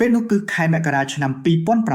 ពេលនោះគឺខែមករាឆ្នាំ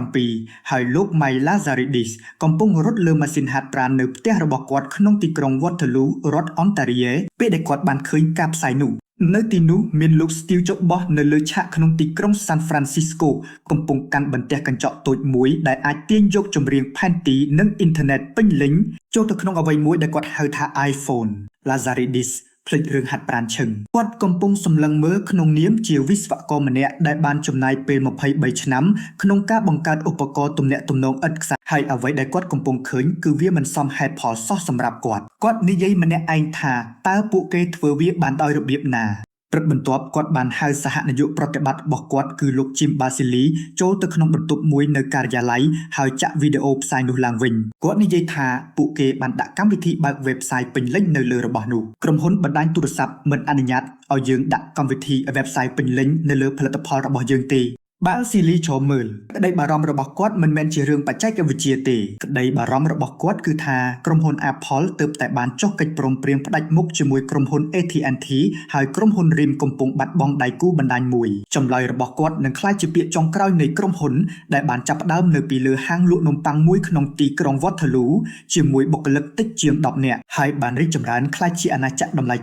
2007ហើយលោក Mike Lazaridis កំពុងរត់លើម៉ាស៊ីនហាត់ប្រាណនៅផ្ទះរបស់គាត់ក្នុងទីក្រុង Waterloo រដ្ឋ Ontario ពេលដែលគាត់បានឃើញការផ្សាយនោះនៅទីនោះមានលោក Steve Jobs នៅលើឆាកក្នុងទីក្រុង San Francisco កំពុងកាន់បន្ទះកញ្ចក់តូចមួយដែលអាចទាញយកចម្រៀងផែនទីនិងអ៊ីនធឺណិតពេញលេញចូលទៅក្នុងអ្វីមួយដែលគាត់ហៅថា iPhone Lazaridisភ្លេចរឿងហាត់ប្រាណឈឹងគាត់កំពុងសម្លឹងមើលក្នុងនាមជាវិស្វករម្នាក់ដែលបានចំណាយពេល23ឆ្នាំក្នុងការបង្កើតឧបករណ៍ទំនាក់ទំនងឥតខ្សែហើយអ្វីដែលគាត់កំពុងឃើញគឺវាមិនសមហេតុផលសោះសម្រាប់គាត់និយាយម្នាក់ឯងថាតើពួកគេធ្វើវាបានដោយរបៀបណាព្រឹកបន្ទាប់គាត់បានហៅសហនាយកប្រតិបត្តិរបស់គាត់គឺលោក Jim Basili ចូលទៅក្នុងបន្ទប់មួយនៅការិយាល័យហើយចាក់វីដេអូផ្សាយនោះឡើងវិញគាត់និយាយថាពួកគេបានដាក់កម្មវិធីបើក website ពេញលេញនៅលើរបស់នោះក្រុមហ៊ុនបណ្ដាញទូរស័ព្ទមិនអនុញ្ញាតឲ្យយើងដាក់កម្មវិធី website ពេញលេញនៅលើផលិតផលរបស់យើងទេបាល់ស៊ីលីចូលមើលក្តីបារម្ភរបស់គាត់មិនមែនជារឿងបច្ចេកវិទ្យាទេក្តីបារម្ភរបស់គាត់គឺថាក្រុមហ៊ុន Apple ទើបតែបានចុះកិច្ចព្រមព្រៀងផ្ដាច់មុខជាមួយក្រុមហ៊ុន AT&T ហើយក្រុមហ៊ុន RIM កំពុងបាត់បង់ដៃគូបណ្ដាញមួយចម្លើយរបស់គាត់នឹងក្លាយជាពាក្យចុងក្រោយនៃក្រុមហ៊ុនដែលបានចាប់ផ្ដើមនៅពីលើហាងលក់នំប៉័ងមួយក្នុងទីក្រុង Waterloo ជាមួយបុគ្គលិកតិចជាង10នាក់ហើយបានរីកចម្រើនក្លាយជាអាណាចក្រតម្លៃ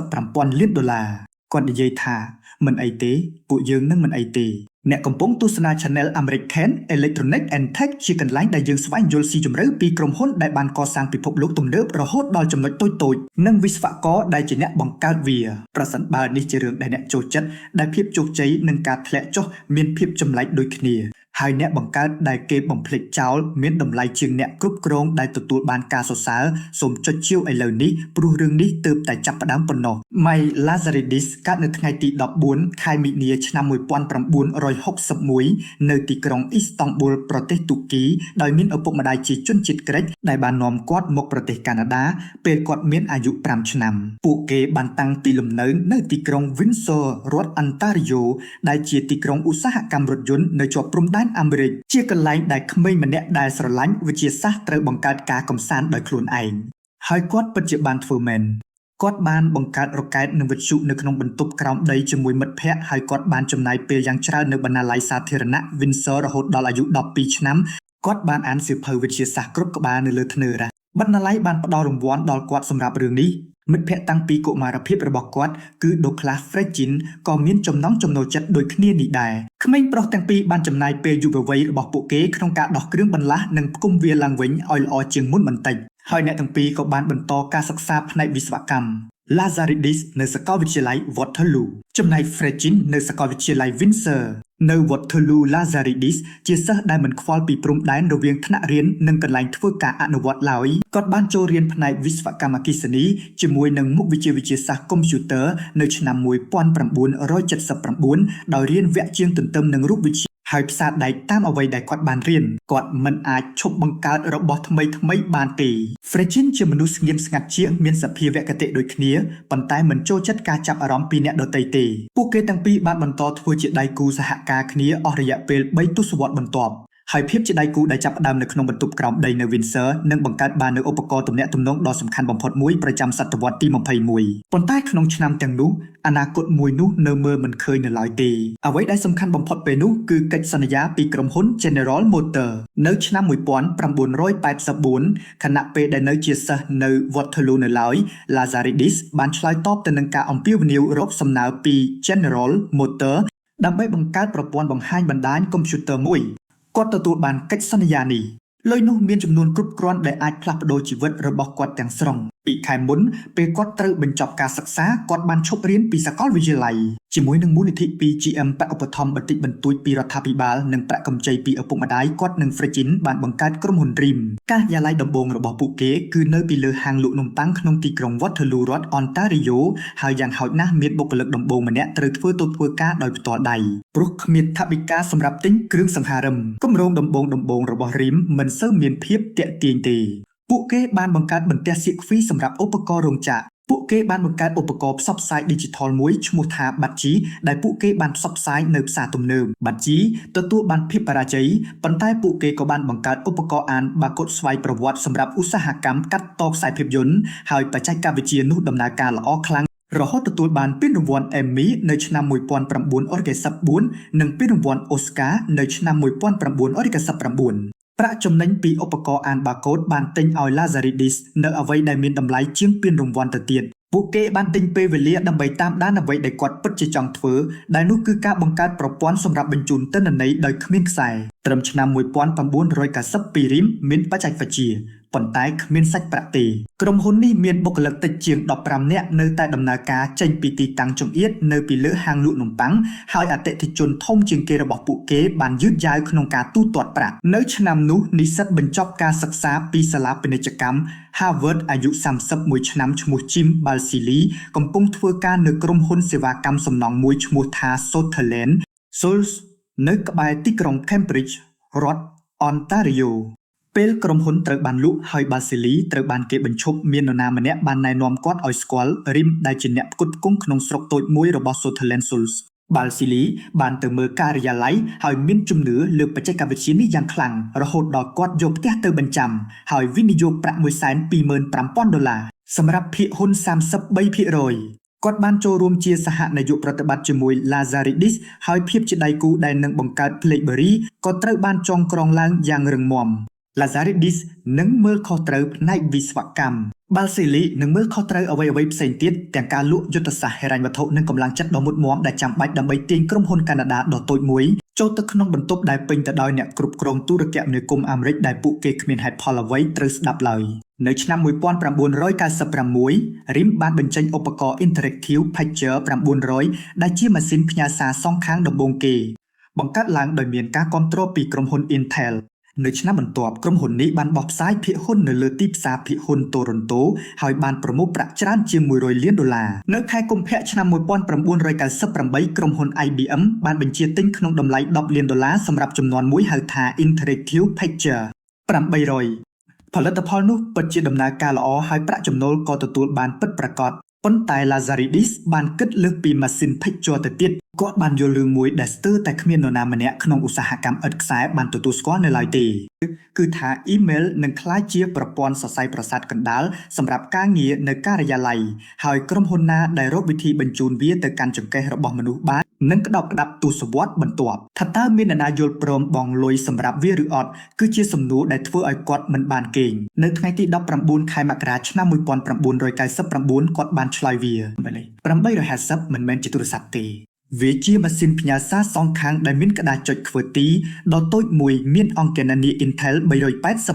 $77 លានគាត់និយាយថាមិនអីទេពួកយើងនឹងមិនអីទេអ្នកកំពុងទស្សនា Channel American Electronic and Tech ជាកន្លែងដែលយើងស្វែងយល់ស៊ីជម្រៅពីក្រុមហ៊ុនដែលបានកសាងពិភពលោកទំនើបរហូតដល់ចំណុចតូចៗនិងវិស្វករដែលជាអ្នកបង្កើតវាប្រសិនបើនេះជារឿងដែលអ្នកចូលចិត្តដែលភាពជោគជ័យនិងការធ្លាក់ចុះមានភាពចម្លែកដូចគ្នាហើយអ្នកបង្កើតដែលគេបំភ្លេចចោលមានតម្លៃជាងអ្នកគ្រប់គ្រងដែលទទួលបានការសរសើរសូមចុចជាវឥឡូវនេះព្រោះរឿងនេះទើបតែចាប់ផ្ដើមប៉ុណ្ណោះ Mike Lazaridis កើតនៅថ្ងៃទី14ខែមិនិនាឆ្នាំ1961នៅទីក្រុងអ៊ីស្តង់ប៊ុលប្រទេសទូគីដោយមានឪពុកម្ដាយជាជនជាតិក្រិកដែលបាននាំគាត់មកប្រទេសកាណាដាពេលគាត់មានអាយុ5ឆ្នាំពួកគេបានតាំងទីលំនៅនៅទីក្រុង Windsor រដ្ឋ Ontario ដែលជាទីក្រុងឧស្សាហកម្មរថយន្តនៅជាប់ព្រំដែនអាមេរិកជាកន្លែងដែលក្មេងម្នាក់ដែលស្រឡាញ់វិទ្យាសាស្ត្រត្រូវបង្កើតការកម្សាន្តដោយខ្លួនឯងហើយគាត់ពិតជាបានធ្វើមែនគាត់បានបង្កើតរ៉ុកែតនិងវិទ្យុនៅក្នុងបន្ទប់ក្រោមដីជាមួយមិត្តភ័ក្តិហើយគាត់បានចំណាយពេលយ៉ាងច្រើននៅបណ្ណាល័យសាធារណៈ Windsor រហូតដល់អាយុ12ឆ្នាំគាត់បានអានសៀវភៅវិទ្យាសាស្ត្រគ្រប់ក្បាលនៅលើធ្នើរបណ្ណាល័យបានផ្ដល់រង្វាន់ដល់គាត់សម្រាប់រឿងនេះមិត្តភ័ក្តិតាំងពីកុមារភាពរបស់គាត់គឺ Douglas Fredgin ក៏មានចំណង់ចំណូលចិត្តដូចគ្នានេះដែរក្មេងប្រុសទាំងពីរបានចំណាយពេលយុវវ័យរបស់ពួកគេក្នុងការដោះគ្រឿងបន្លាស់និងផ្គុំវាឡើងវិញឲ្យល្អជាងមុនបន្តិចហើយអ្នកទាំងពីរក៏បានបន្តការសិក្សាផ្នែកវិស្វកម្ម Lazaridis នៅសាកលវិទ្យាល័យ Waterloo ចំណែក Fredgin នៅសាកលវិទ្យាល័យ Windsor នៅ Waterloo Lazaridis ជាសិស្សដែលមិនខ្វល់ពីព្រំដែនរវាងថ្នាក់រៀននិងកន្លែងធ្វើការអនុវត្តឡើយគាត់បានចូលរៀនផ្នែកវិស្វកម្មអគ្គិសនីជាមួយនឹងមុខវិជ្ជាវិទ្យាសាស្ត្រកុំព្យូទ័រនៅឆ្នាំ1979ដោយរៀនវគ្គជាងទន្ទឹមនឹងរូបវិទ្យាហើយផ្សារដែកតាមអ្វីដែលគាត់បានរៀនគាត់មិនអាចឈប់បង្កើតរបស់ថ្មីបានទេ Fredgin ជាមនុស្សស្ងៀមស្ងាត់ជាងមានសភាវគតិដូចគ្នាប៉ុន្តែមិនចូលចិត្តការចាប់អារម្មណ៍ពីអ្នកដទៃទេពួកគេទាំងពីរបានបន្តធ្វើជាដៃគូសហការគ្នាអស់រយៈពេល3ទសវត្សរ៍បន្ទាប់ហើយភាពជាដៃគូដែលចាប់ផ្ដើមនៅក្នុងបន្ទប់ក្រោមដីនៅ Windsor នឹងបង្កើតបាននូវឧបករណ៍ទំនាក់ទំនងដ៏សំខាន់បំផុតមួយប្រចាំសតវត្សទី21ប៉ុន្តែក្នុងឆ្នាំទាំងនោះអនាគតមួយនោះនៅមើលមិនឃើញនៅឡើយទេអ្វីដែលសំខាន់បំផុតពេលនោះគឺកិច្ចសន្យាពីក្រុមហ៊ុន General Motors នៅឆ្នាំ1984ខណៈពេលដែលនៅជាសិស្សនៅ Waterloo នៅឡើយ Lazaridis បានឆ្លើយតបទៅនឹងការអំពាវនាវរកសំណើពី General Motors ដើម្បីបង្កើតប្រព័ន្ធបង្ហាញបណ្ដាញកុំព្យូទ័រមួយគាត់ទទួលបានកិច្ចសន្យានេះលុយនោះមានចំនួនគ្រប់គ្រាន់ដែលអាចផ្លាស់ប្ដូរជីវិតរបស់គាត់ទាំងស្រុងពីខែមុនពេលគាត់ត្រូវបញ្ចប់ការសិក្សាគាត់បានឈប់រៀនពីសាកលវិទ្យាល័យជាមួយនឹងមូលនិធិ PGM បកឧបត្ថម្ភបន្តិចបន្តួចពីរដ្ឋាភិបាលនិងប្រាក់កម្ចីពីឪពុកម្ដាយគាត់និង Fredgin បានបង្កើតក្រុមហ៊ុន RIM ការិយាល័យដំបូងរបស់ពួកគេគឺនៅពីលើហាងលក់នំប៉័ងក្នុងទីក្រុង Waterloo រដ្ឋ Ontario ហើយយ៉ាងហោចណាស់មានបុគ្គលិកដំបូងម្នាក់ត្រូវធ្វើការដោយផ្ទាល់ដៃព្រោះគ្មានថវិកាសម្រាប់ទិញគ្រឿងសង្ហារឹមគម្រោងដំបូងរបស់ RIM មិនសូវមានភាពទាក់ទាញទេពួកគេបានបង្កើតបន្ទះសៀកហ្វីសម្រាប់ឧបករណ៍រោងចក្រពួកគេបានបង្កើតឧបករណ៍ផ្សព្វផ្សាយ Digital មួយឈ្មោះថា Badgie ដែលពួកគេបានផ្សព្វផ្សាយនៅផ្សារទំនើប Badgie ទទួលបានភាពបរាជ័យប៉ុន្តែពួកគេក៏បានបង្កើតឧបករណ៍អានបាកូដស្វ័យប្រវត្តិសម្រាប់ឧស្សាហកម្មកាត់តខ្សែភាពយន្តហើយបច្ចេកវិទ្យានោះដំណើរការល្អខ្លាំង រហូតទទួលបានពានរង្វាន់ Emmy នៅឆ្នាំ1994និងពានរង្វាន់ Oscar នៅឆ្នាំ1999ប្រាក់ចំណេញពីឧបករណ៍អានបាកូដបានទិញឲ្យ Lazaridis នៅអ្វីដែលមានតម្លៃជាងពានរង្វាន់ទៅទៀតពួកគេបានទិញពេលវេលាដើម្បីតាមដានអ្វីដែលគាត់ពិតជាចង់ធ្វើដែលនោះគឺការបង្កើតប្រព័ន្ធសម្រាប់បញ្ជូនទិន្នន័យដោយគ្មានខ្សែត្រឹមឆ្នាំ1992រៀមមានបច្ចេកវិទ្យាប៉ុន្តែគ្មានសាច់ប្រាក់ទេក្រុមហ៊ុននេះមានបុគ្គលិកតិចជាង15នាក់នៅតែដំណើរការចេញពីទីតាំងចង្អៀតនៅពីលើហាងលក់នំប៉័ងហើយអតិថិជនធំជាងគេរបស់ពួកគេបានយឺតយ៉ាវក្នុងការទូទាត់ប្រាក់នៅឆ្នាំនោះនិស្សិតបញ្ចប់ការសិក្សាពីសាលាពាណិជ្ជកម្ម Harvard អាយុ31ឆ្នាំឈ្មោះ Jim Balsillie កំពុងធ្វើការនៅក្រុមហ៊ុនសេវាកម្មសំណង់មួយឈ្មោះថា Sutherland Schultz នៅក្បែរទីក្រុង Cambridge រដ្ឋ Ontarioពេលក្រុមហ៊ុនត្រូវបានលក់ហើយ Balsillie ត្រូវបានគេបញ្ឈប់មាននរណាម្នាក់បានណែនាំគាត់ឲ្យស្គាល់ Rim ដែលជាអ្នកផ្គត់ផ្គង់ក្នុងស្រុកតូចមួយរបស់ Sutherland Schultz Balsillie បានទៅមើលការិយាល័យហើយមានជំនឿលើបច្ចេកវិទ្យានេះយ៉ាងខ្លាំងរហូតដល់គាត់យកផ្ទះទៅបញ្ចាំហើយវិនិយោគប្រាក់$125,000សម្រាប់ភាគហ៊ុន 33%គាត់បានចូលរួមជាសហនាយកប្រតិបត្តិជាមួយ Lazaridis ហើយភាពជាដៃគូដែលនឹងបង្កើត BlackBerry ក៏ត្រូវបានចងក្រងឡើងយ៉ាងរឹងមាំLazaridis នឹងមើលខុសត្រូវផ្នែកវិស្វកម្ម Balsillie នឹងមើលខុសត្រូវអ្វីៗផ្សេងទៀតទាំងការលក់យុទ្ធសាស្ត្រហិរញ្ញវត្ថុនិងកម្លាំងចិត្តដ៏មុតមាំដែលចាំបាច់ដើម្បីទាញក្រុមហ៊ុនកាណាដាដ៏តូចមួយចូលទៅក្នុងបន្ទប់ដែលពេញទៅដោយអ្នកគ្រប់គ្រងទូរគមនាគមន៍អាមេរិកដែលពួកគេគ្មានហេតុផលអ្វីត្រូវស្ដាប់ឡើយនៅឆ្នាំ1996 RIM បានបញ្ចេញឧបករណ៍ Interactive Pager 900ដែលជាម៉ាស៊ីនផ្ញើសារសងខាងដំបូងគេបង្កើតឡើងដោយមានការគាំទ្រពីក្រុមហ៊ុន Intelនៅឆ្នាំបន្ទាប់ក្រុមហ៊ុននេះបានបោះផ្សាយភាគហ៊ុននៅលើទីផ្សារភាគហ៊ុនតូរ៉ុនតូហើយបានប្រមូលប្រាក់ច្រើនជាង$100 លាននៅខែកុម្ភៈឆ្នាំ1998ក្រុមហ៊ុន IBM បានបញ្ជាទិញក្នុងតម្លៃ$10 លានសម្រាប់ចំនួនមួយហៅថា Interactive Pager 800ផលិតផលនោះពិតជាដំណើរការល្អហើយប្រាក់ចំណូលក៏ទទួលបានពិតប្រាកដប៉ុន្តែ Lazaridis បានគិតលើសពីម៉ាស៊ីន Pager ទៅទៀតគាត់បានយល់រឿងមួយដែលស្ទើរតែគ្មាននរណាម្នាក់ក្នុងឧស្សាហកម្មឥតខ្សែបានទទួលស្គាល់នៅឡើយទេគឺថា email នឹងក្លាយជាប្រព័ន្ធសរសៃប្រសាទកណ្ដាលសម្រាប់ការងារនៅការិយាល័យហើយក្រុមហ៊ុនណាដែលរកវិធីបញ្ជូនវាទៅកាន់ចង្កេះរបស់មនុស្សបាននឹងក្តោបក្តាប់ទសវត្សរ៍បន្ទាប់ថាតើមាននរណាយល់ព្រមបង់លុយសម្រាប់វាឬអត់គឺជាសំណួរដែលធ្វើឲ្យគាត់មិនបានគេងនៅថ្ងៃទី19ខែមករាឆ្នាំ1999គាត់បានឆ្លើយវា850មិនមែនជាទូរស័ព្ទទេវាជាម៉ាស៊ីនផ្ញើសារសងខាងដែលមានក្តារចុច QWERTY ដ៏តូចមួយមានអង្គគណនា Intel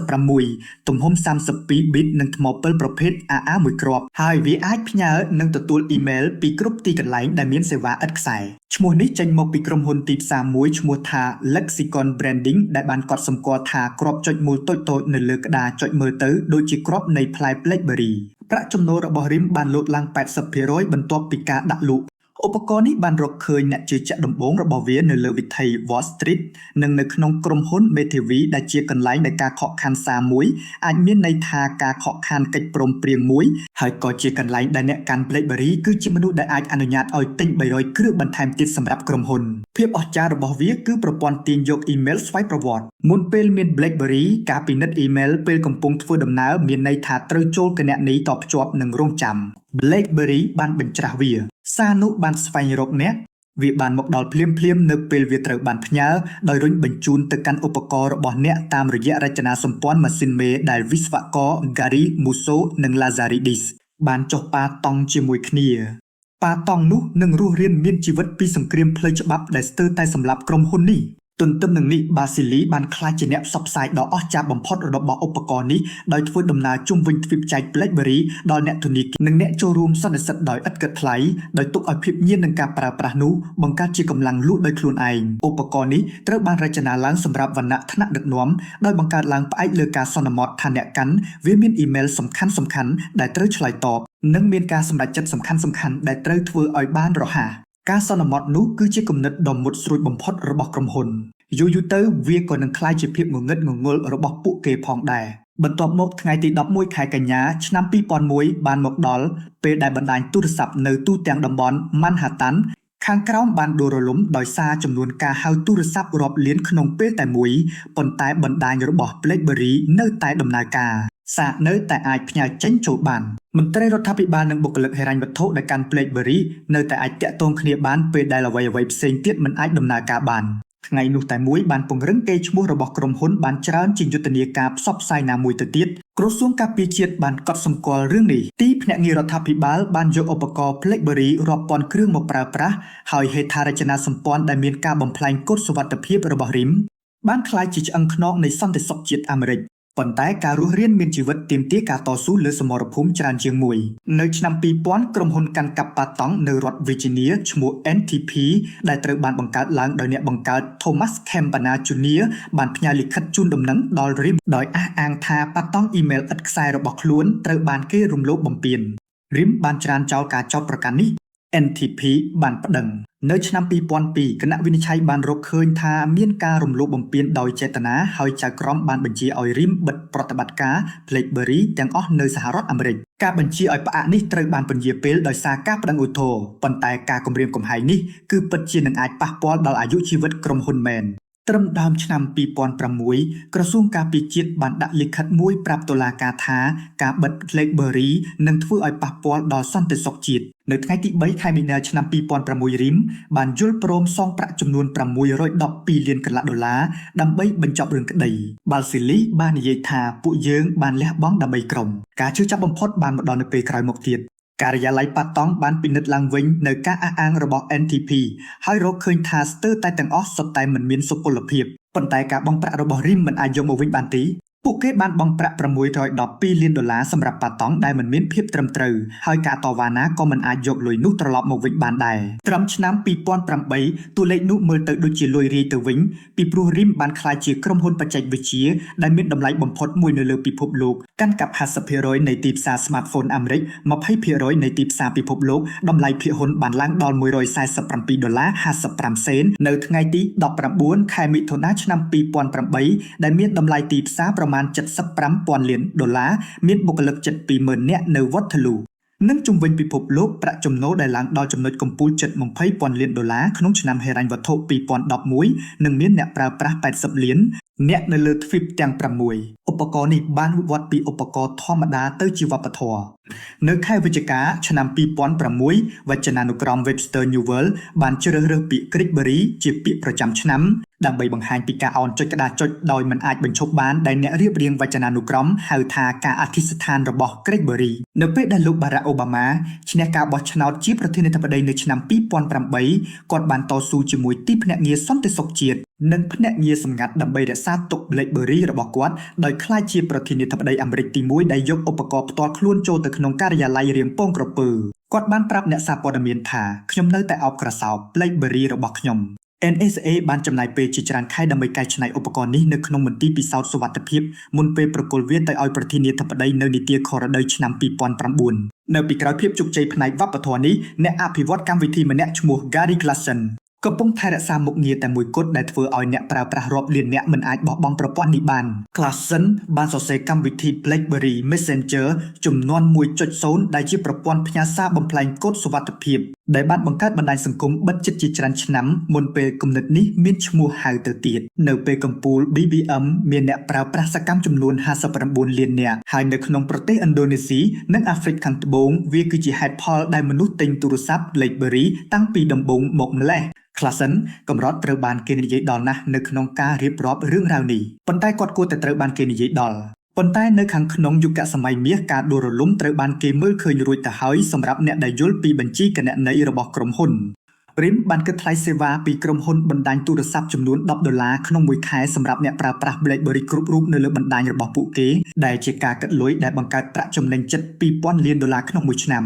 386ទំហំ32 bit និងថ្មពិលប្រភេទ AA មួយគ្រាប់ហើយវាអាចផ្ញើនិងទទួលអ៊ីមែលពីគ្រប់ទីកន្លែងដែលមានសេវាឥតខ្សែឈ្មោះនេះចេញមកពីក្រុមហ៊ុនទីផ្សារមួយឈ្មោះថា Lexicon Branding ដែលបានកត់សម្គាល់ថាគ្រាប់ចុចមូលតូចៗនៅលើក្តារចុចមើលទៅដូចជាគ្រាប់នៃផ្លែ BlackBerry ប្រាក់ចំណូលរបស់ RIM បានលោតឡើង 80% បន្ទាប់ពីការដាក់លក់ឧបករណ៍នេះបានរកឃើញអ្នកជឿជាក់ដំបូងរបស់វានៅលើវិថី Wall Street និងនៅក្នុងក្រុមហ៊ុន Metavi ដែលជាកន្លែងនៃការខកខានសារមួយអាចមានន័យថាការខកខានកិច្ចព្រមព្រៀងមួយហើយក៏ជាកន្លែងដែលអ្នកកាន់ BlackBerry គឺជាមនុស្សដែលអាចអនុញ្ញាតឲ្យទិញ300គ្រឿងបន្ថែមទៀតសម្រាប់ក្រុមហ៊ុនភាពអស្ចារ្យរបស់វាគឺប្រព័ន្ធទាញយកអ៊ីមែលស្វ័យប្រវត្តិមុនពេលមាន BlackBerry ការពិនិត្យអ៊ីមែលពេលកំពុងធ្វើដំណើរមានន័យថាត្រូវចូលគណនីតភ្ជាប់នឹងរងចាំ BlackBerry បានបញ្ច្រាស់វាសារនោះបានស្វែងរកអ្នកវាបានមកដល់ភ្លាមនៅពេលវាត្រូវបានផ្ញើដោយរុញបញ្ជូនទៅកាន់ឧបករណ៍របស់អ្នកតាមរយៈរចនាសម្ព័ន្ធម៉ាស៊ីនមេដែលវិស្វករ Gary Musso និង Lazaridis បានចុះប៉ាតង់ជាមួយគ្នាប៉ាតង់នោះនឹងរស់រានមានជីវិតពីសង្គ្រាមផ្លូវច្បាប់ដែលស្ទើរតែសម្លាប់ក្រុមហ៊ុននេះទន្ទឹមនឹងនេះ Balsillie បានក្លាយជាអ្នកផ្សព្វផ្សាយដ៏អស្ចារ្យបំផុតរបស់ឧបករណ៍នេះដោយធ្វើដំណើរជុំវិញទ្វីបចែក BlackBerry ដល់អ្នកធនាគារនិងអ្នកចូលរួមសន្និសីទដោយឥតគិតថ្លៃដោយទុកឲ្យភាពញៀននឹងការប្រើប្រាស់នោះបង្កើតជាកម្លាំងលក់ដោយខ្លួនឯងឧបករណ៍នេះត្រូវបានរចនាឡើងសម្រាប់វណ្ណៈថ្នាក់ដឹកនាំដោយបង្កើតឡើងផ្អែកលើការសន្មតថាអ្នកកាន់វាមានអ៊ីមែលសំខាន់ដែលត្រូវឆ្លើយតបនិងមានការសម្រេចចិត្តសំខាន់ដែលត្រូវធ្វើឲ្យបានរហ័សការសន្មតនោះគឺជាគំនិតដ៏មុតស្រួចបំផុតរបស់ក្រុមហ៊ុនយូរទៅវាក៏នឹងក្លាយជាភាពងងឹតងងល់របស់ពួកគេផងដែរបន្ទាប់មកថ្ងៃទី11ខែកញ្ញាឆ្នាំ2001បានមកដល់ពេលដែលបណ្ដាញទូរស័ព្ទនៅទូទាំងតំបន់ Manhattan ខាងក្រោមបានដួលរលំដោយសារចំនួនការហៅទូរស័ព្ទរាប់លានក្នុងពេលតែមួយប៉ុន្តែបណ្ដាញរបស់ BlackBerry នៅតែដំណើរការ សាកនៅតែអាចផ្ញើចេញចូលបានមន្ត្រីរដ្ឋាភិបាលនិងបុគ្គលិកហិរញ្ញវត្ថុដែលកាន់ BlackBerry នៅតែអាចតាក់ទងគ្នាបានពេលដែលអ្វីៗផ្សេងទៀតមិនអាចដំណើរការបានថ្ងៃនោះតែមួយបានពង្រឹងកេរ្តិ៍ឈ្មោះរបស់ក្រុមហ៊ុនបានច្រើនជាងយុទ្ធនាការផ្សព្វផ្សាយណាមួយទៅទៀតក្រសួងការពារជាតិបានកត់សម្គាល់រឿងនេះទីភ្នាក់ងាររដ្ឋាភិបាលបានយកឧបករណ៍ BlackBerry រាប់ពាន់គ្រឿងមកប្រើប្រាស់ហើយហេដ្ឋារចនាសម្ព័ន្ធដែលមានការបំផ្លាញកូដសុវត្ថិភាពរបស់ RIM បានក្លាយជាឆ្អឹងខ្នងនៃសន្តិសុខជាតិអាមេរិកប៉ុន្តែការរស់រានមានជីវិតទាមទារការតស៊ូលើសមរភូមិច្រើនជាងមួយនៅឆ្នាំ2000ក្រុមហ៊ុនកាន់កាប់ប៉ាតង់នៅរដ្ឋ Virginia ឈ្មោះ NTP ដែលត្រូវបានបង្កើតឡើងដោយអ្នកបង្កើត Thomas Campana Jr. បានផ្ញើលិខិតជូនដំណឹងដល់ RIM ដោយអះអាងថាប៉ាតង់អ៊ីមែលឥតខ្សែរបស់ខ្លួនត្រូវបានគេរំលោភបំពាន RIM បានច្រានចោលការចោទប្រកាន់នេះ NTP បានប្តឹងនៅឆ្នាំ2002គណៈវិនិច្ឆ័យបានរកឃើញថាមានការរំលោភបំពានដោយចេតនាហើយចៅក្រមបានបញ្ជាឲ្យ RIM បិទប្រតិបត្តិការ BlackBerry ទាំងអស់នៅសហរដ្ឋអាមេរិកការបញ្ជាឲ្យផ្អាកនេះត្រូវបានពន្យាពេលដោយសារការប្តឹងឧទ្ធរណ៍ប៉ុន្តែការគំរាមកំហែងនេះគឺពិតជានឹងអាចប៉ះពាល់ដល់អាយុជីវិតក្រុមហ៊ុនមែនត្រឹមដើមឆ្នាំ2006ក្រសួងការពារជាតិបានដាក់លិខិតមួយប្រាប់តុលាការថាការបិទ BlackBerry នឹងធ្វើឲ្យប៉ះពាល់ដល់សន្តិសុខជាតិនៅថ្ងៃទី3ខែមីនាឆ្នាំ2006 RIM បានយល់ព្រមសងប្រាក់ចំនួន$612លានកន្លះដើម្បីបញ្ចប់រឿងក្តី Balsili បាននិយាយថាពួកយើងបានលះបង់ដើម្បីក្រុមការជឿចាប់បំផុតបានមកដល់នៅពេលក្រោយមកទៀតការិយាល័យប៉ាតង់បានពិនិត្យឡើងវិញនៅការអះអាងរបស់ NTP ហើយរកឃើញថាស្ទើរតែទាំងអស់សុទ្ធតែមិនមានសុពលភាពប៉ុន្តែការបង់ប្រាក់របស់ RIM មិនអាចយកមកវិញបានទេពួកគេបានបង់ប្រាក់$612លានសម្រាប់ប៉ាតង់ដែលមិនមានភាពត្រឹមត្រូវហើយការតវ៉ាណាក៏មិនអាចយកលុយនោះត្រឡប់មកវិញបានដែរត្រឹមឆ្នាំ2008តួលេខនោះមើលទៅដូចជាលុយរាយទៅវិញពីព្រោះ RIM បានក្លាយជាក្រុមហ៊ុនបច្ចេកវិទ្យាដែលមានតម្លៃបំផុតមួយនៅលើពិភពលោកកាន់កាប់ 50% នៃទីផ្សារ Smartphone អាមេរិក 20% នៃទីផ្សារពិភពលោកតម្លៃភាគហ៊ុនបានឡើងដល់$147.55សេននៅថ្ងៃទី19ខែមិថុនាឆ្នាំ2008ដែលមានតម្លៃទីផ្សារប្រមាណ$75,000 លានមានបុគ្គលិកជិត20,000នាក់នៅវត្តធលូនិងជុំវិញពិភពលោកប្រាក់ចំណូលដែលឡើងដល់ចំណុចកំពូលជិត$20,000 លានក្នុងឆ្នាំហិរញ្ញវត្ថុ2011និងមានអ្នកប្រើប្រាស់80លានអ្នកនៅលើទ្វីបទាំង6ឧបករណ៍នេះបានវិវត្តពីឧបករណ៍ធម្មតាទៅជាវប្បធម៌នៅខែវិច្ឆិកាឆ្នាំ2006វចនានុក្រម Webster New World បានជ្រើសរើសពាក្យ BlackBerry ជាពាក្យប្រចាំឆ្នាំដើម្បីបង្ហាញពីការអោនចុចក្តារចុចដោយមិនអាចបញ្ឈប់បានដែលអ្នករៀបរៀងវចនានុក្រមហៅថាការអធិស្ឋានរបស់ BlackBerry នៅពេលដែលលោក Barack Obama ឈ្នះការបោះឆ្នោតជាប្រធានាធិបតីនៅឆ្នាំ2008គាត់បានតស៊ូជាមួយទីភ្នាក់ងារសន្តិសុខជាតិនិងភ្នាក់ងារសម្ងាត់ដើម្បីរក្សាទុក BlackBerry របស់គាត់ដោយក្លាយជាប្រធានាធិបតីអាមេរិកទី1ដែលយកឧបករណ៍ផ្ទាល់ខ្លួនចូលទៅក្នុងការិយាល័យរៀងពងក្រពើគាត់បានប្រាប់អ្នកសារព័ត៌មានថាខ្ញុំនៅតែអោបក្រសោប BlackBerry របស់ខ្ញុំ NSA បានចំណាយពេលជាច្រើនខែដើម្បីកែច្នៃឧបករណ៍នេះនៅក្នុងមន្ទីរពិសោធន៍សុវត្ថិភាពមុនពេលប្រគល់វាទៅឲ្យប្រធានាធិបតីនៅនីតិខុរដូវឆ្នាំ2009នៅពីក្រោយភាពជោគជ័យផ្នែកវប្បធម៌នេះអ្នកអភិវឌ្ឍកម្មវិធីម្នាក់ឈ្មោះ Gary Clason កំពុងថែរក្សាមុខងារតែមួយគត់ដែលធ្វើឲ្យអ្នកប្រើប្រាស់រាប់លានអ្នកមិនអាចបោះបង់ប្រព័ន្ធនេះបាន Clason បានសរសេរកម្មវិធី BlackBerry Messenger ចំនួន 1.0 ដែលជាប្រព័ន្ធផ្ញើសារបំផ្លាញកូដសុវត្ថិភាពដែលបានបង្កើតបណ្ដាញសង្គមបិទជិតជាច្រើនឆ្នាំមុនពេលគំនិតនេះមានឈ្មោះហៅទៅទៀតនៅពេលកំពូល BBM មានអ្នកប្រើប្រាស់សកម្មចំនួន59លាននាក់ហើយនៅក្នុងប្រទេសឥណ្ឌូនេស៊ីនិងអាហ្វ្រិកខាងត្បូងវាគឺជាហេតុផលដែលមនុស្សទិញទូរស័ព្ទ BlackBerry តាំងពីដំបូងមកម្ល៉េះClason កម្រិតត្រូវបានគេនិយាយដល់ណាស់នៅក្នុងការរៀបរាប់រឿងរ៉ាវនេះប៉ុន្តែគាត់គួរតែត្រូវបានគេនិយាយដល់ប៉ុន្តែនៅខាងក្នុងយុគសម័យមាសការដួលរលំត្រូវបានគេមើលឃើញរួចទៅហើយសម្រាប់អ្នកដែលយល់ពីបញ្ជីគណនេយ្យរបស់ក្រុមហ៊ុន RIM បានគិតថ្លៃសេវាពីក្រុមហ៊ុនបណ្ដាញទូរស័ព្ទចំនួន$10ក្នុងមួយខែសម្រាប់អ្នកប្រើប្រាស់ BlackBerry គ្រប់រូបនៅលើបណ្ដាញរបស់ពួកគេដែលជាការគិតលុយដែលបង្កើតប្រាក់ចំណេញជិត$2,000 លានក្នុងមួយឆ្នាំ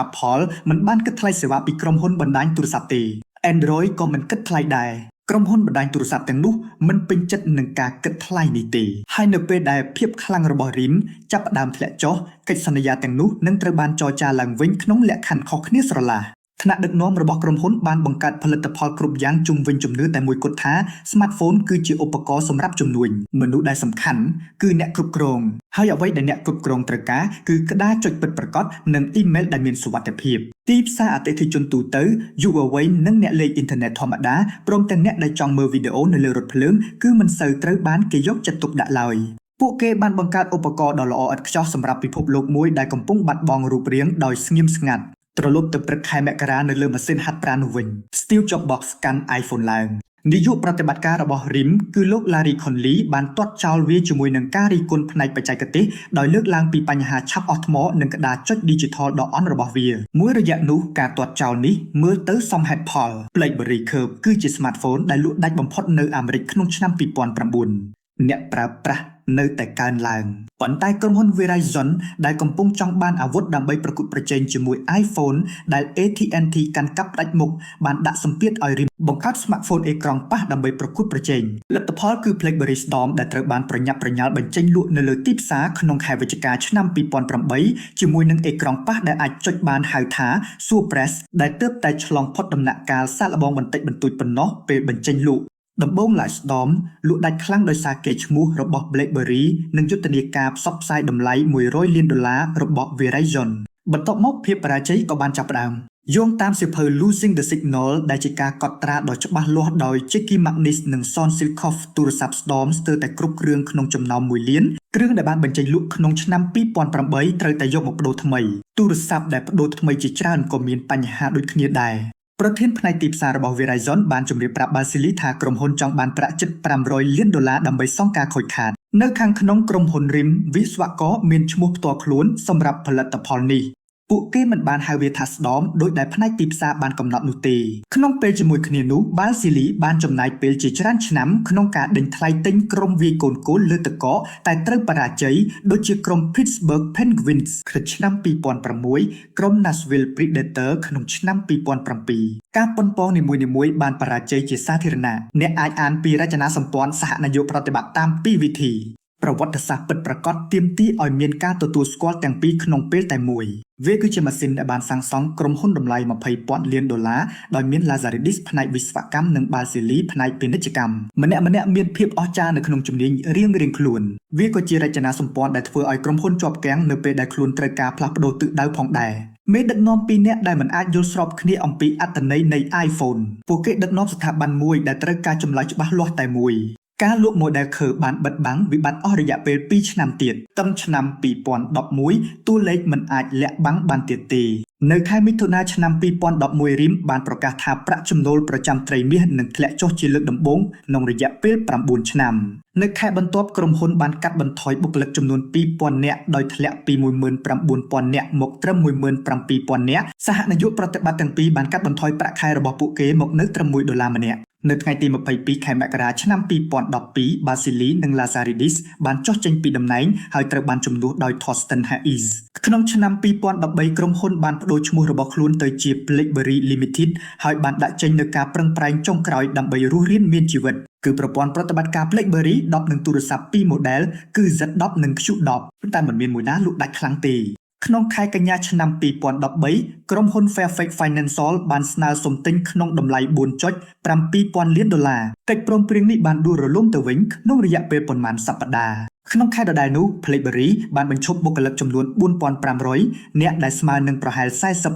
Apple មិនបានគិតថ្លៃសេវាពីក្រុមហ៊ុនបណ្ដាញទូរស័ព្ទទេ Android ក៏មិនគិតថ្លៃដែរក្រុមហ៊ុនបណ្ដាញទូរស័ព្ទទាំងនោះមិនពេញចិត្តនឹងការគិតថ្លៃនេះទេហើយនៅពេលដែលភាពខ្លាំងរបស់ RIM ចាប់ផ្ដើមធ្លាក់ចុះកិច្ចសន្យាទាំងនោះនឹងត្រូវបានចរចាឡើងវិញក្នុងលក្ខខណ្ឌខុសគ្នាស្រឡះថ្នាក់ដឹកនាំរបស់ក្រុមហ៊ុនបានបង្កើតផលិតផលគ្រប់យ៉ាងជុំវិញជំនឿតែមួយគត់ថា Smartphone គឺជាឧបករណ៍សម្រាប់ជំនួញមនុស្សដែលសំខាន់គឺអ្នកគ្រប់គ្រងហើយអ្វីដែលអ្នកគ្រប់គ្រងត្រូវការគឺក្តារចុចពិតប្រាកដនិងអ៊ីមែលដែលមានសុវត្ថិភាពទីផ្សារអតិថិជនទូទៅយុវវ័យនិងអ្នកលេងអ៊ីនធឺណិតធម្មតាព្រមទាំងអ្នកដែលចង់មើលវីដេអូនៅលើរថភ្លើងគឺមិនសូវត្រូវបានគេយកចិត្តទុកដាក់ឡើយ ពួកគេបានបង្កើតឧបករណ៍ដ៏ល្អឥតខ្ចោះសម្រាប់ពិភពលោកមួយដែលកំពុងបាត់បង់រូបរាងដោយស្ងៀមស្ងាត់ត្រឡប់ទៅព្រឹកខែមករានៅលើម៉ាស៊ីនហាត់ប្រាណនោះវិញ Steve Jobs Box កាន់ iPhone ឡើងនាយកប្រតិបត្តិការរបស់ RIM គឺលោក Larry Conley បានទាត់ចោលវាជាមួយនឹងការរិះគន់ផ្នែកបច្ចេកទេសដោយលើកឡើងពីបញ្ហាឆាប់អស់ថ្មនិងក្តារចុច Digital ដ៏អន់របស់វាមួយរយៈនោះការទាត់ចោលនេះមើលទៅសមហេតុផល BlackBerry Curve គឺជា smartphone ដែលលក់ដាច់បំផុតនៅអាមេរិកក្នុងឆ្នាំ2009អ្នកប្រើប្រាស់នៅតែកើនឡើងប៉ុន្តែក្រុមហ៊ុន Verizon ដែលកំពុងចង់បានអាវុធដើម្បីប្រកួតប្រជែងជាមួយ iPhone ដែល AT&T កាន់កាប់ផ្ដាច់មុខបានដាក់សម្ពាធឲ្យ RIM បង្កើត smartphone អេក្រង់ប៉ះដើម្បីប្រកួតប្រជែងលទ្ធផលគឺ BlackBerry Storm ដែលត្រូវបានប្រញាប់ប្រញាល់បញ្ចេញលក់នៅលើទីផ្សារក្នុងខែវិច្ឆិកាឆ្នាំ2008ជាមួយនឹងអេក្រង់ប៉ះដែលអាចចុចបានហៅថា Surpress ដែលទើបតែឆ្លងផុតដំណាក់កាលសាកល្បងបន្តិចបន្តួចប៉ុណ្ណោះពេលបញ្ចេញលក់ដំបូង Lightstorm លក់ដាច់ខ្លាំងដោយសារកេរ្តិ៍ឈ្មោះរបស់ BlackBerry និងយុទ្ធនាការផ្សព្វផ្សាយតម្លៃ$100 លានរបស់ Verizon បន្ទាប់មកភាពបរាជ័យក៏បានចាប់ផ្ដើមយោងតាមសៀវភៅ Losing the Signal ដែលជាការកត់ត្រាដ៏ច្បាស់លាស់ដោយ Jackie Magnus និង Son Silkoff ទូរស័ព្ទ Storm ស្ទើរតែគ្រប់គ្រឿងក្នុងចំណោម1លានគ្រឿងដែលបានបញ្ចេញលក់ក្នុងឆ្នាំ2008ត្រូវតែយកមកប្តូរថ្មីទូរស័ព្ទដែលប្តូរថ្មីជាច្រើនក៏មានបញ្ហាដូចគ្នាដែរប្រធានផ្នែកទីផ្សាររបស់ Verizon បានជម្រាបប្រាប់ Basili ថាក្រុមហ៊ុនចង់បានប្រាក់ជិត$500 លានដើម្បីសងការខូចខាតនៅខាងក្នុងក្រុមហ៊ុន RIM វិស្វករមានឈ្មោះផ្ទាល់ខ្លួនសម្រាប់ផលិតផលនេះពួកគេមិនបានហៅវាថាស្ដំដោយដែលផ្នែកទីផ្សារបានកំណត់នោះទេក្នុងពេលជាមួយគ្នានោះ Basili បានចំណាយពេលជាច្រើនឆ្នាំក្នុងការដេញថ្លៃទិញក្រុមវាយកូនគោលលើទឹកកកតែត្រូវបរាជ័យដូចជាក្រុម Pittsburgh Penguins ក្នុងឆ្នាំ2006ក្រុម Nashville Predators ក្នុងឆ្នាំ2007ការប៉ុនប៉ងនីមួយៗបានបរាជ័យជាសាធារណៈអ្នកអាចអានពីរចនាសម្ព័ន្ធសហនយោបាយប្រតិបត្តិតាមពីរវិធីប្រវត្តិសាស្ត្រពិតប្រាកដទាមទារឲ្យមានការទទួលស្គាល់ទាំងពីរក្នុងពេលតែមួយវាគឺជាម៉ាស៊ីនដែលបានសាងសង់ក្រុមហ៊ុនតម្លៃ$20,000 លានដោយមាន Lazaridis ផ្នែកវិស្វកម្មនិង Basili ផ្នែកពាណិជ្ជកម្មម្នាក់ៗមានភាពអស្ចារ្យនៅក្នុងជំនាញរៀងៗខ្លួនវាក៏ជារចនាសម្ព័ន្ធដែលធ្វើឲ្យក្រុមហ៊ុនជាប់គាំងនៅពេលដែលខ្លួនត្រូវការផ្លាស់ប្ដូរទិសដៅផងដែរមេដឹកនាំពីរនាក់ដែលមិនអាចយល់ស្របគ្នាអំពីអត្ថន័យនៃ iPhone ពួកគេដឹកនាំស្ថាប័នមួយដែលត្រូវការចម្លើយច្បាស់លាស់តែមួយការលក់ Model Curve បានបិទបាំងវិបត្តិអស់រយៈពេល2ឆ្នាំទៀតត្រឹមឆ្នាំ2011តួលេខមិនអាចលាក់បាំងបានទៀតទេនៅខែមិថុនាឆ្នាំ2011 RIM បានប្រកាសថាប្រាក់ចំណូលប្រចាំត្រីមាសនឹងធ្លាក់ចុះជាលើកដំបូងក្នុងរយៈពេល9ឆ្នាំនៅខែបន្ទាប់ក្រុមហ៊ុនបានកាត់បន្ថយបុគ្គលិកចំនួន2,000នាក់ដោយធ្លាក់ពី 19,000 នាក់មកត្រឹម 17,000 នាក់សហនយោបាយប្រតិបត្តិទាំងពីរបានកាត់បន្ថយប្រាក់ខែរបស់ពួកគេមកនៅត្រឹម$1ម្នាក់នៅថ្ងៃទី22ខែមករាឆ្នាំ2012 Basili និង Lazaridis បានចុះចេញពីតំណែងហើយត្រូវបានជំនួសដោយ Thorsten Hayes ក្នុងឆ្នាំ2013ក្រុមហ៊ុនបានប្តូរឈ្មោះរបស់ខ្លួនទៅជា BlackBerry Limited ហើយបានដាក់ចេញនូវការប្រឹងប្រែងចុងក្រោយដើម្បីរស់រានមានជីវិតគឺប្រព័ន្ធប្រតិបត្តិការ BlackBerry 10និងទូរស័ព្ទ2 model គឺ Z10 និង Q10 តែមិនមានមួយណាលក់ដាច់ខ្លាំងទេក្នុងខែកញ្ញាឆ្នាំ2013ក្រុមហ៊ុន Fairfax Financial បានស្នើសុំទិញក្នុងតម្លៃ$4.7000 លានកិច្ចព្រមព្រៀងនេះបានដួលរលំទៅវិញក្នុងរយៈពេលប៉ុន្មានសប្តាហ៍ក្នុងខែដដែលនោះ BlackBerry បានបញ្ឈប់បុគ្គលិកចំនួន4,500នាក់ដែលស្មើនឹងប្រហែល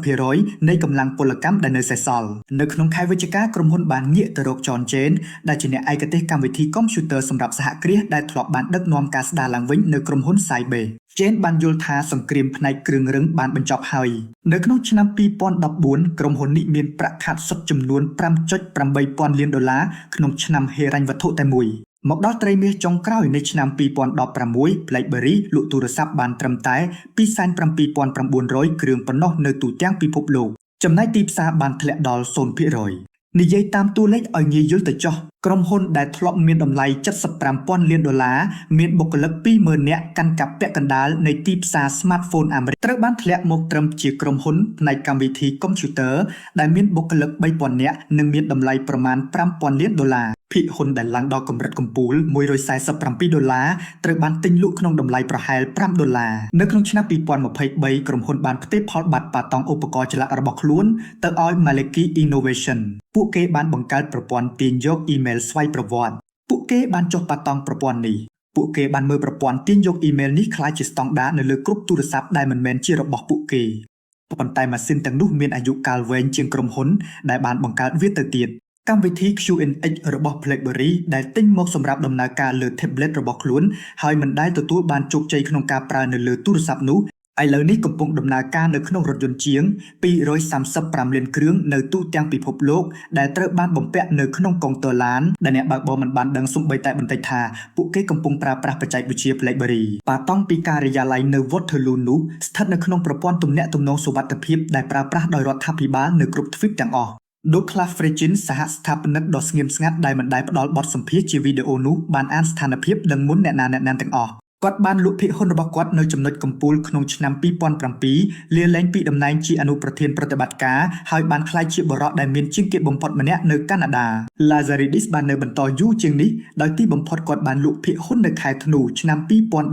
40% នៃកម្លាំងពលកម្មដែលនៅសេសសល់នៅក្នុងខែវិច្ឆិកាក្រុមហ៊ុនបានងាកទៅរក John Chen ដែលជាអ្នកឯកទេសកម្មវិធីកុំព្យូទ័រសម្រាប់សហគ្រាសដែលធ្លាប់បានដឹកនាំការស្ដារឡើងវិញនៅក្រុមហ៊ុន Sybase Chen បានយល់ថាសង្គ្រាមផ្នែកគ្រឿងរឹងបានបញ្ចប់ហើយនៅក្នុងឆ្នាំ2014ក្រុមហ៊ុននេះមានប្រាក់ខាតសុទ្ធចំនួន$5.8000 លានក្នុងឆ្នាំហិរញ្ញវត្ថុតែមួយមកដល់ត្រីមាសចុងក្រោយនៃឆ្នាំ2016 BlackBerry លក់ទូរស័ព្ទបានត្រឹមតែ 279,900 គ្រឿងប៉ុណ្ណោះនៅទូទាំងពិភពលោកចំណែកទីផ្សារបានធ្លាក់ដល់ 0% និយាយតាមតួលេខឲ្យងាយយល់ទៅចុះក្រុមហ៊ុនដែលធ្លាប់មានតម្លៃ$75,000 លានមានបុគ្គលិក 20,000 នាក់កាន់កាប់ពាក់កណ្ដាលនៃទីផ្សារ smartphone អាមេរិកត្រូវបានធ្លាក់មកត្រឹមជាក្រុមហ៊ុនផ្នែកកម្មវិធីកុំព្យូទ័រដែលមានបុគ្គលិក 3,000 នាក់និងមានតម្លៃប្រមាណ$5,000 លានភាគហ៊ុនដែលឡើងដល់កម្រិតកំពូល$147ត្រូវបានទិញលក់ក្នុងតម្លៃប្រហែល$5នៅក្នុងឆ្នាំ2023ក្រុមហ៊ុនបានផ្ទេរផលបាត់ប៉ាតង់ឧបករណ៍ឆ្លាតរបស់ខ្លួនទៅឲ្យ Maleki Innovation ពួកគេបានបង្កើតប្រព័ន្ធទាញយកអ៊ីមែលស្វ័យប្រវត្តិពួកគេបានចុះប៉ាតង់ប្រព័ន្ធនេះពួកគេបានមើលប្រព័ន្ធទាញយកអ៊ីមែលនេះក្លាយជាស្តង់ដារនៅលើគ្រប់ទូរស័ព្ទដែលមិនមែនជារបស់ពួកគេប៉ុន្តែម៉ាស៊ីនទាំងនោះមានអាយុកាលវែងជាងក្រុមហ៊ុនដែលបានបង្កើតវាទៅទៀត កម្មវិធី QNX របស់ BlackBerry ដែលទិញមកសម្រាប់ដំណើរការលើ tablet របស់ខ្លួនហើយមិនដែលទទួលបានជោគជ័យក្នុងការប្រើនៅលើទូរស័ព្ទនោះឥឡូវនេះកំពុងដំណើរការនៅក្នុងរថយន្តជាង235លានគ្រឿងនៅទូទាំងពិភពលោកដែលត្រូវបានបំពាក់នៅក្នុងកុងទ័រឡានដែលអ្នកបើកបរមិនបានដឹងសូម្បីតែបន្តិចថាពួកគេកំពុងប្រើប្រាស់បច្ចេកវិទ្យា BlackBerry ប៉ាតង់ពីការិយាល័យនៅ Waterloo នោះស្ថិតនៅក្នុងប្រព័ន្ធទំនាក់ទំនងសុវត្ថិភាពដែលប្រើប្រាស់ដោយរដ្ឋាភិបាលនៅគ្រប់ទ្វីបទាំងអស់Douglas Fregin សហស្ថាបនិកដ៏ស្ងៀមស្ងាត់ដែលមិនដែលផ្ដល់បទសម្ភាសន៍ជាវីដេអូនោះបានអានស្ថានភាពដឹងមុនអ្នកណាទាំងអស់គាត់បានលក់ភាគហ៊ុនរបស់គាត់នៅចំណុចកំពូលក្នុងឆ្នាំ2007លាលែងពីតំណែងជាអនុប្រធានប្រតិបត្តិការហើយបានក្លាយជាបរិបទដែលមានជាងគេបំផុតម្នាក់នៅកាណាដា Lazaridis បាននៅបន្តយូរជាងនេះដោយទីបំផុតគាត់បានលក់ភាគហ៊ុននៅខែធ្នូឆ្នាំ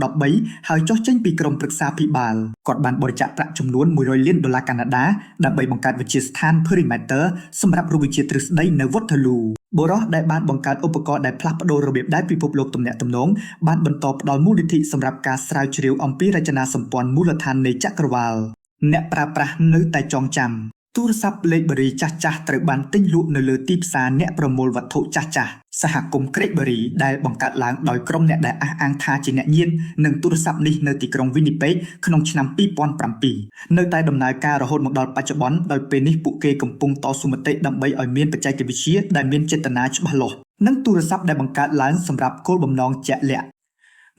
2013ហើយចុះចេញពីក្រុមប្រឹក្សាភិបាលគាត់បានបរិច្ចាគប្រាក់ចំនួន$100 លានកាណាដាដើម្បីបង្កើតវិទ្យាស្ថាន Perimeter សម្រាប់រុក្ខវិទ្យាទ្រឹស្ដីនៅ Waterlooបុរសដែលបានបង្កើតឧបករណ៍ដែលផ្លាស់ប្ដូររបៀបដែលពិភពលោកទំនាក់ទំនងបានបន្តផ្ដល់មូលនិធិសម្រាប់ការស្រាវជ្រាវអំពីរចនាសម្ព័ន្ធមូលដ្ឋាននៃចក្រវាឡអ្នកប្រើប្រាស់នៅតែចងចាំទូរស័ព្ទ BlackBerry ចាស់ៗត្រូវបានទិញលក់នៅលើទីផ្សារអ្នកប្រមូលវត្ថុចាស់ៗសហគមន៍ Craigberry ដែលបង្កើតឡើងដោយក្រុមអ្នកដែលអះអាងថាជាអ្នកញៀននឹងទូរស័ព្ទនេះនៅទីក្រុង Winnipeg ក្នុងឆ្នាំ2007នៅតែដំណើរការរហូតមកដល់បច្ចុប្បន្នដោយពេលនេះពួកគេកំពុងតស៊ូមតិដើម្បីឲ្យមានបច្ចេកវិទ្យាដែលមានចេតនាច្បាស់លាស់និងទូរស័ព្ទដែលបង្កើតឡើងសម្រាប់គោលបំណងជាក់លាក់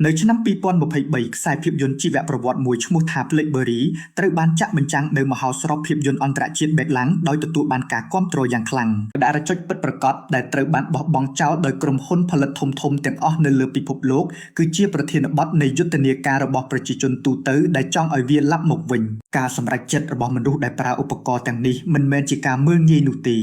នៅឆ្នាំ2023ខ្សែភាពយន្តជីវប្រវត្តិមួយឈ្មោះថា BlackBerry ត្រូវបានចាក់បញ្ចាំងនៅមហោស្រពភាពយន្តអន្តរជាតិ Berlin ដោយទទួលបានការគាំទ្រយ៉ាងខ្លាំងបដារចុចពិតប្រាកដដែលត្រូវបានបោះបង់ចោលដោយក្រុមហ៊ុនផលិតធំៗទាំងអស់នៅលើពិភពលោកគឺជាប្រធានបទនៃយុទ្ធនាការរបស់ប្រជាជនទូទៅដែលចង់ឲ្យវាឡាប់មកវិញការសម្រេចចិត្តរបស់មនុស្សដែលប្រើឧបករណ៍ទាំងនេះមិនមែនជាការមើលងាយនោះទេ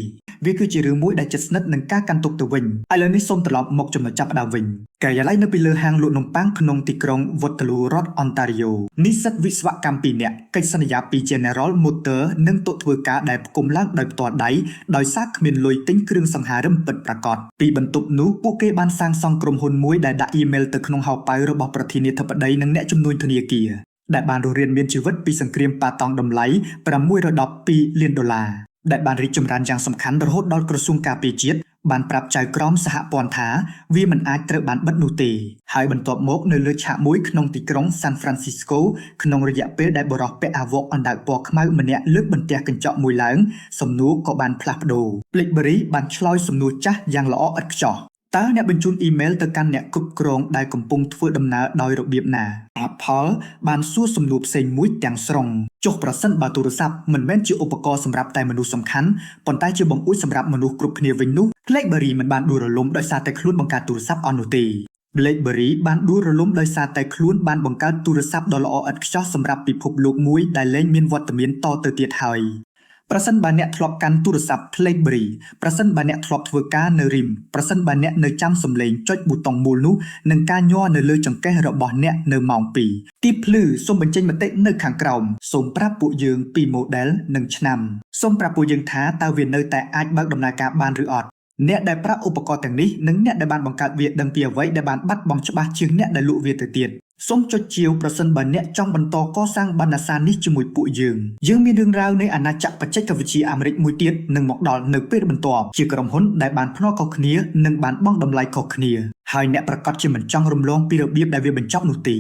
វាគឺជារឿងមួយដែលជិតស្និទ្ធនឹងការកាន់ទុកទៅវិញឥឡូវនេះសូមត្រឡប់មកចំណុចចាប់ផ្ដើមវិញការិយាល័យនៅពីលើហាងលក់នំប៉័ងក្នុងទីក្រុង Waterloo រដ្ឋ Ontario និស្សិតវិស្វកម្ម2នាក់កិច្ចសន្យាពី General Motors និងតុធ្វើការដែលផ្គុំឡើងដោយផ្ទាល់ដៃដោយសារគ្មានលុយទិញគ្រឿងសង្ហារិមពិតប្រាកដពីបន្ទប់នោះពួកគេបានសាងសង់ក្រុមហ៊ុនមួយដែលដាក់អ៊ីមែលទៅក្នុងហោប៉ៅរបស់ប្រធានាធិបតីនិងអ្នកជំនួញធនាគារដែលបានរស់រានមានជីវិតពីសង្គ្រាមប៉ាតង់តម្លៃ$612 លានដែលបានរីកចម្រើនយ៉ាងសំខាន់រហូតដល់ក្រសួងការពារជាតិបានប្រាប់ចៅក្រមសហព័ន្ធថាវាមិនអាចត្រូវបានបិទនោះទេហើយបន្ទាប់មកនៅលើឆាកមួយក្នុងទីក្រុង San Francisco ក្នុងរយៈពេលដែលបរិសុទ្ធពាក់អាវុធអណ្ដើកពណ៌ខ្មៅម្នាក់លើកបន្ទះកញ្ចក់មួយឡើងសំណួរក៏បានផ្លាស់ប្ដូរ BlackBerry បានឆ្លើយសំណួរចាស់យ៉ាងល្អឥតខ្ចោះតើអ្នកបញ្ជូនអ៊ីមែលទៅកាន់អ្នកគ្រប់គ្រងដែលកំពុងធ្វើដំណើរដោយរបៀបណា Apple បានសួរសំណួរផ្សេងមួយទាំងស្រុងចុះប្រសិនបើទូរស័ព្ទមិនមែនជាឧបករណ៍សម្រាប់តែមនុស្សសំខាន់ប៉ុន្តែជាបង្អួចសម្រាប់មនុស្សគ្រប់គ្នាវិញនោះ BlackBerry មិនបានដួលរលំដោយសារតែខ្លួនបង្កើតទូរស័ព្ទអស់នោះទេ BlackBerry បានដួលរលំដោយសារតែខ្លួនបានបង្កើតទូរស័ព្ទដ៏ល្អឥតខ្ចោះសម្រាប់ពិភពលោកមួយដែលលែងមានវត្តមានតទៅទៀតហើយប្រសិនបើអ្នកធ្លាប់កាន់ទូរស័ព្ទ BlackBerry ប្រសិនបើអ្នកធ្លាប់ធ្វើការនៅRIM ប្រសិនបើអ្នកនៅចាំសំឡេងចុចប៊ូតុងមូលនោះនឹងការញ័រនៅលើចង្កេះរបស់អ្នកនៅម៉ោង2ទីភ្លឺសូមបញ្ចេញមតិនៅខាងក្រោមសូមប្រាប់ពួកយើងពី model និងឆ្នាំសូមប្រាប់ពួកយើងថាតើវានៅតែអាចបើកដំណើរការបានឬអត់អ្នកដែលប្រើឧបករណ៍ទាំងនេះនិងអ្នកដែលបានបង្កើតវាដឹងពីអ្វីដែលបានបាត់បង់ច្បាស់ជាងអ្នកដែលលក់វាទៅទៀតសូមចុចជាវប្រសិនបើអ្នកចង់បន្តកសាងបណ្ណាសានេះជាមួយពួកយើងមានរឿងរ៉ាវនៃអាណាចក្របច្ចេកវិទ្យាអាមេរិកមួយទៀតនឹងមកដល់នៅពេលបន្ទាប់ជាក្រុមហ៊ុនដែលបានភ្នាល់ខុសគ្នានិងបានបង់តម្លៃខុសគ្នាហើយអ្នកប្រកាសជាមិនចង់រំលងពីរបៀបដែលវាបញ្ចប់នោះទេ